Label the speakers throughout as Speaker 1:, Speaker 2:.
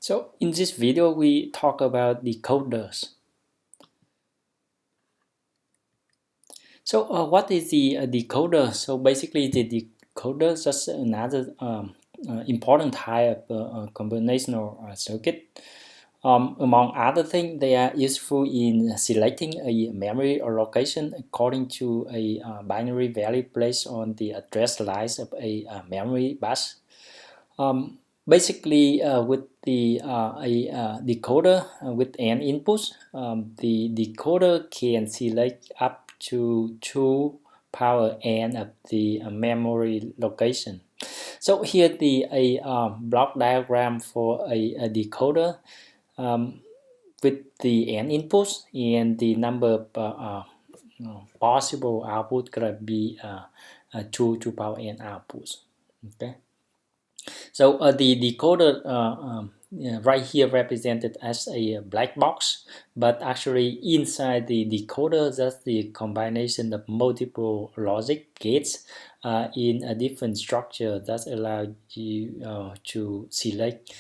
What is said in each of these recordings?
Speaker 1: So in this video we talk about decoders. So what is the decoder? So basically the decoder is just another important type of combinational circuit. Among other things, they are useful in selecting a memory allocation according to a binary value placed on the address lines of a memory bus. Basically, with the decoder with n inputs, the decoder can select up to 2 power n of the memory location. So here the block diagram for a decoder with the n inputs and the number of possible output gonna be 2 power n outputs. Okay. So the decoder right here represented as a black box, but actually inside the decoder that's the combination of multiple logic gates in a different structure that allows you to select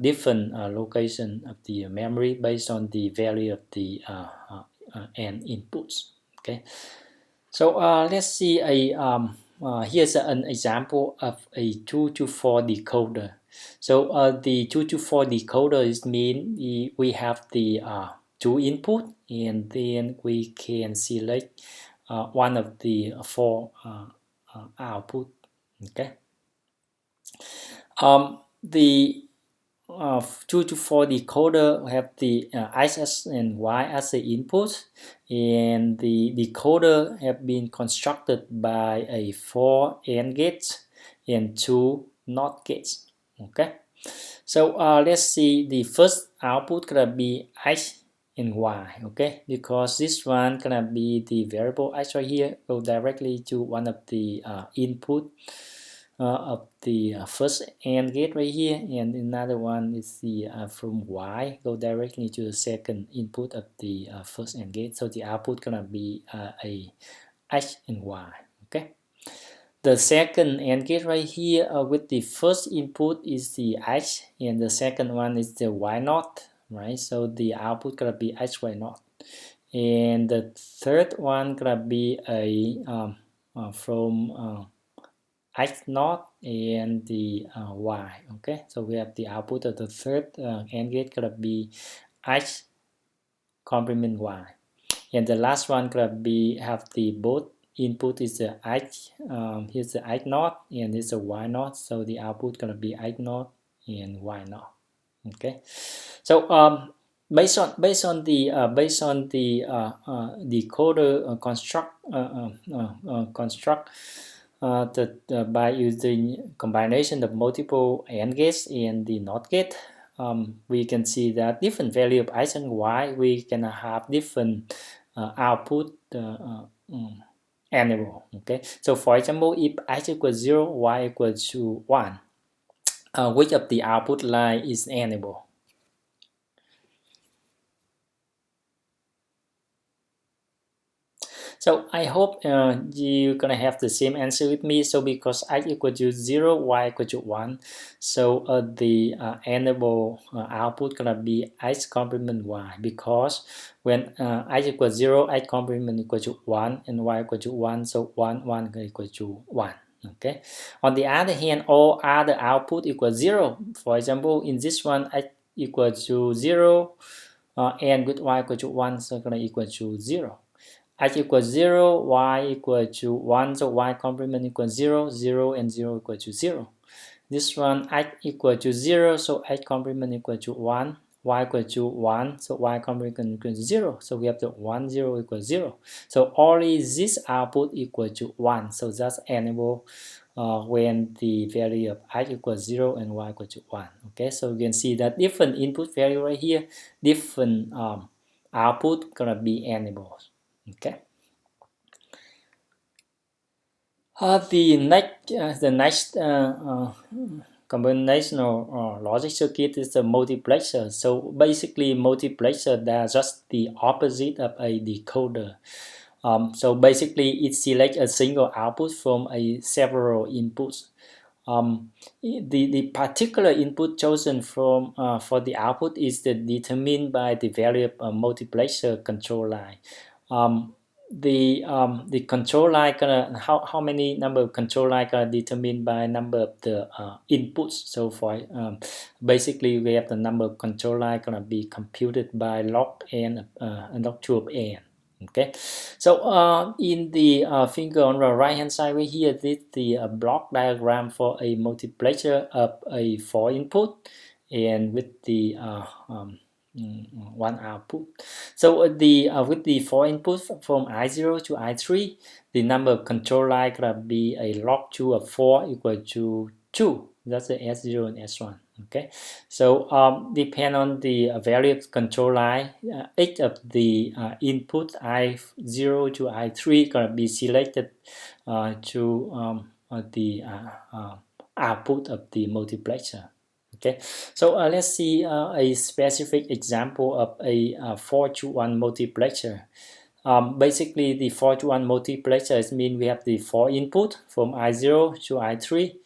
Speaker 1: different location of the memory based on the value of the n inputs. Okay, so let's see here's an example of a 2 to 4 decoder. So the 2 to 4 decoder is mean we have the 2 input and then we can select one of the 4 output. Okay. The 2 to 4 decoder have the X and Y as the input, and the decoder have been constructed by a 4 AND gates and 2 NOT gates. Okay, so let's see, the first output gonna be X and Y. Okay, because this one gonna be the variable X right here, go directly to one of the input of the first AND gate right here, and another one is the from Y, go directly to the second input of the first AND gate. So the output gonna be a X and Y. Okay. The second AND gate right here with the first input is the X and the second one is the Y naught, right? So the output gonna be X Y naught, and the third one gonna be a from X naught and the Y. Okay, so we have the output of the third AND gate gonna be X complement Y, and the last one gonna be have the both input is the X. Here's the X naught and here's the Y naught. So the output gonna be X naught and Y naught. Okay, so based on the decoder construct. By using combination of multiple AND gates and the NOT gate, we can see that different value of X and Y, we can have different output enable. Okay, so for example, if X equals 0, Y equals to 1, which of the output line is enable? So I hope you're gonna have the same answer with me. So because X equal to 0, Y equal to 1, so the enable output gonna be X complement Y, because when X equals 0, X complement equal to 1 and Y equal to 1, so 1 equal to 1. Okay. On the other hand, all other output equal 0. For example, in this one, X equal to 0 and with Y equal to 1, so gonna equal to 0. X equals 0, Y equal to 1, so Y complement equals 0, 0 and 0 equal to 0. This one, X equal to 0, so X complement equal to 1, Y equal to 1, so Y complement equal to 0. So we have the 1, 0 equals 0. So only this output equal to 1. So that's enable when the value of X equals 0 and Y equal to 1. Okay, so you can see that different input value right here, different output gonna be enabled. Okay. The next combinational logic circuit is the multiplexer. So basically, multiplexer does just the opposite of a decoder. So basically, it selects a single output from a several inputs. the particular input chosen from for the output is determined by the value of multiplexer control line. The control line how many number of control line determined by number of the inputs. So for basically we have the number of control line gonna be computed by log n log 2 of n. Okay, so in the figure on the right hand side right here, this is the block diagram for a multiplexer of a 4 input and with the one output. So with the 4 inputs from I0 to I3, the number of control line gonna be a log 2 of 4 equal to 2. That's the S0 and S1. Okay, so depend on the value of control line, each of the input I0 to I3 gonna be selected to the output of the multiplexer. Okay, so let's see a specific example of a 4 to 1 multiplexer. Basically, the 4 to 1 multiplexer means we have the 4 input from I0 to I3,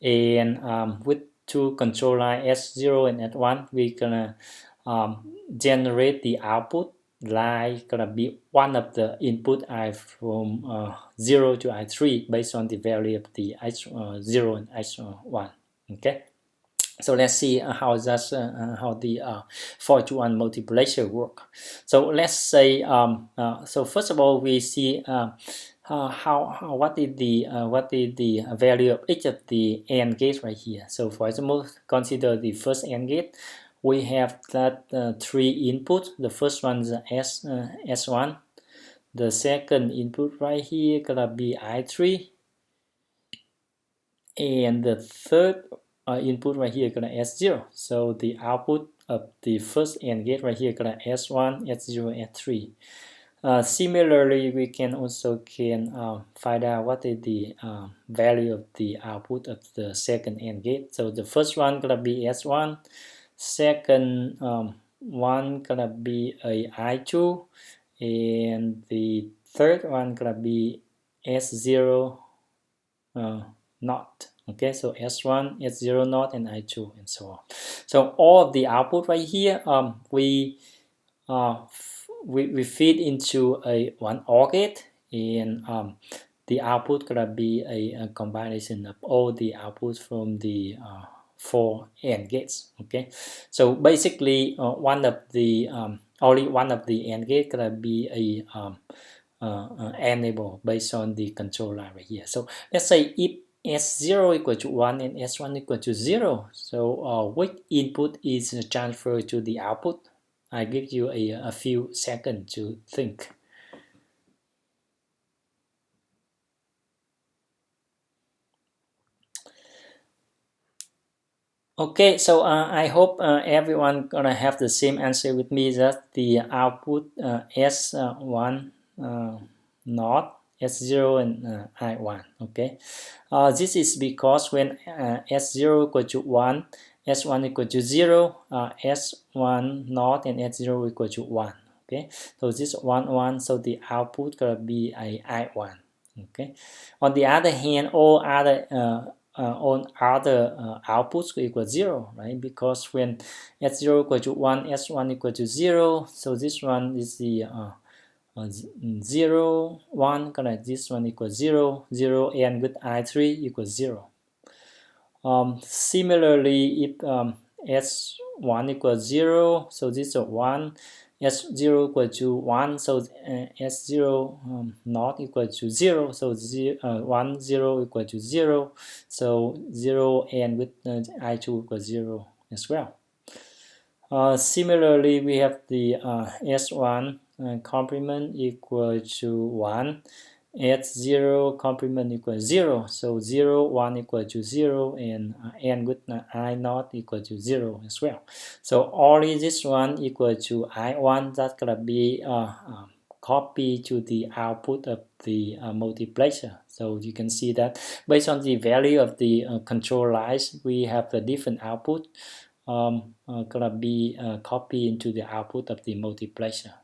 Speaker 1: and with two control line S0 and S1, we're gonna generate the output like gonna be one of the input I from 0 to I3 based on the value of the I0 and I1. Okay, so let's see how the 4 to 1 multiplexer work. So let's say so first of all we see what is the value of each of the AND gates right here. So for example, consider the first AND gate. We have that 3 input. The first one is S1. The second input right here gonna be I3, and the third input right here gonna S0. So the output of the first AND gate right here gonna S1, S0, S3. Similarly, we can also find out what is the value of the output of the second AND gate. So the first one gonna be S1, second one gonna be a I2, and the third one gonna be S0 not. Okay, so S1, S0 not, and I2, and so on. So all of the output right here, we feed into a one OR gate, and the output gonna be a combination of all the outputs from the 4 AND gates. Okay, so basically one of the only one of the AND gate gonna be a enable based on the control line right here. So let's say if S0 equal to 1 and S1 equal to 0, so which input is transferred to the output? I give you a few seconds to think. Okay, so I hope everyone gonna have the same answer with me, that the output S1 not, S0 and I1. Okay, this is because when S0 equal to 1, S1 equal to 0, S1 not and S0 equal to 1. Okay, so this 1 1, so the output gonna be a I1. Okay, on the other hand, all other outputs equal 0, right? Because when S0 equal to 1, S1 equal to 0, so this one is the 0 1, correct? This one equals 0 0, and with I3 equals 0. Similarly, if S1 equals 0, so this is 1, S0 equal to 1, so S0 not equal to 0, so 1 0 equal to 0, so 0 and with I2 equals 0 as well. Similarly, we have the S1 complement equal to 1, S0 complement equals 0, so 0 1 equal to 0, and with I not equal to 0 as well. So only this one equal to I1, that's gonna be copy to the output of the multiplexer. So you can see that based on the value of the control lines, we have a different output gonna be copied into the output of the multiplexer.